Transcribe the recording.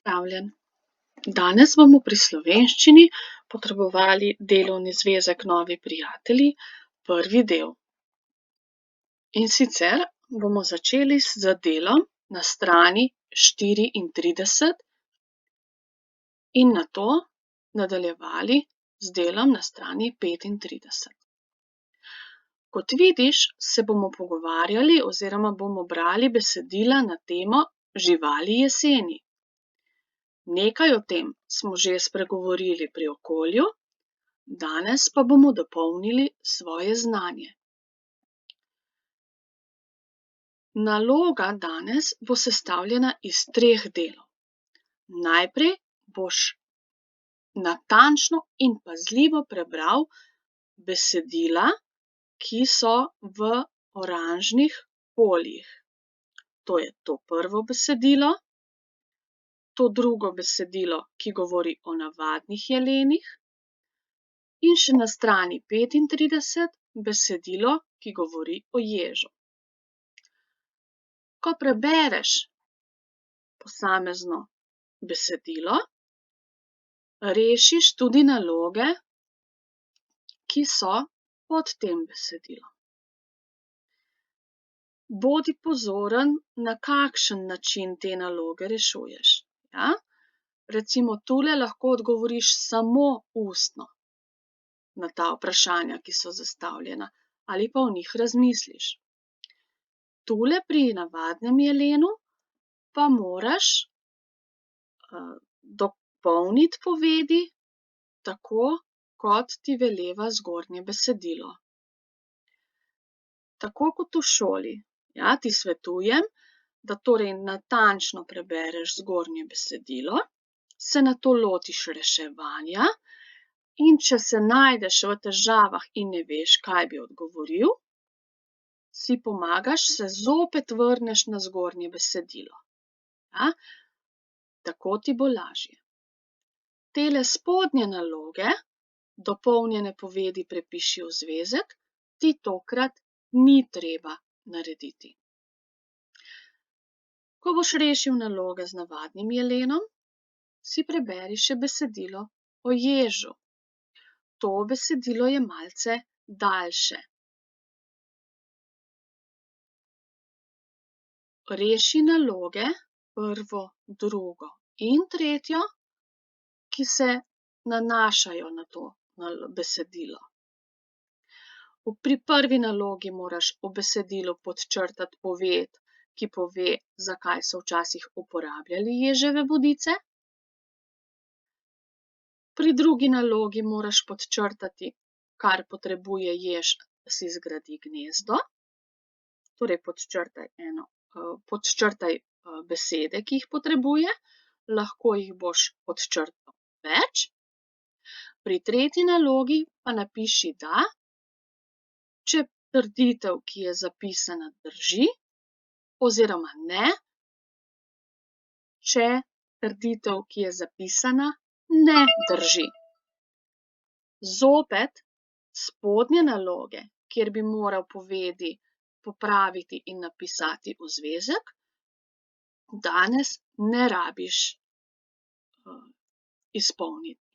Pozdravljen. Danes bomo pri slovenščini potrebovali delovni zvezek Novi prijatelji, prvi del. In sicer bomo začeli z delom na strani 34 in nato nadaljevali z delom na strani 35. Kot vidiš, se bomo pogovarjali oziroma bomo brali besedila na temo živali jeseni. Nekaj o tem smo že spregovorili pri okolju, danes pa bomo dopolnili svoje znanje. Naloga danes bo sestavljena iz 3 delov. Najprej boš natančno in pazljivo prebral besedila, ki so v oranžnih poljih. To je to prvo besedilo, to drugo besedilo, ki govori o navadnih jelenih, in še na strani 35 besedilo, ki govori o ježu. Ko prebereš posamezno besedilo, rešiš tudi naloge, ki so pod tem besedilom. Bodi pozoren, na kakšen način te naloge rešuješ. Ja? Recimo tule lahko odgovoriš samo ustno na ta vprašanja, ki so zastavljena, ali pa o njih razmisliš. Tule pri navadnem jelenu pa moraš dopolniti povedi tako, kot ti veleva zgornje besedilo. Tako kot v šoli, ja, ti svetujem, da torej natančno prebereš zgornje besedilo, se nato lotiš reševanja in če se najdeš v težavah in ne veš, kaj bi odgovoril, si pomagaš, se zopet vrneš na zgornje besedilo. Ja? Tako ti bo lažje. Tele spodnje naloge, dopolnjene povedi prepiši v zvezek, ti tokrat ni treba narediti. Ko boš rešil naloge z navadnim jelenom, si preberi še besedilo o ježu. To besedilo je malce daljše. Reši naloge, prvo, drugo in tretjo, ki se nanašajo na to besedilo. Pri prvi nalogi moraš v besedilu podčrtati poved, ki pove, zakaj so včasih uporabljali ježeve bodice. Pri drugi nalogi moraš podčrtati, kar potrebuje jež, da si zgradi gnezdo. Torej podčrtaj besede, ki jih potrebuje, lahko jih boš podčrtal več. Pri tretji nalogi pa napiši da, če trditev, ki je zapisana, drži, oziroma ne, če trditev, ki je zapisana, ne drži. Zopet spodnje naloge, kjer bi moral povedi popraviti in napisati v zvezek, danes ne rabiš izpolniti.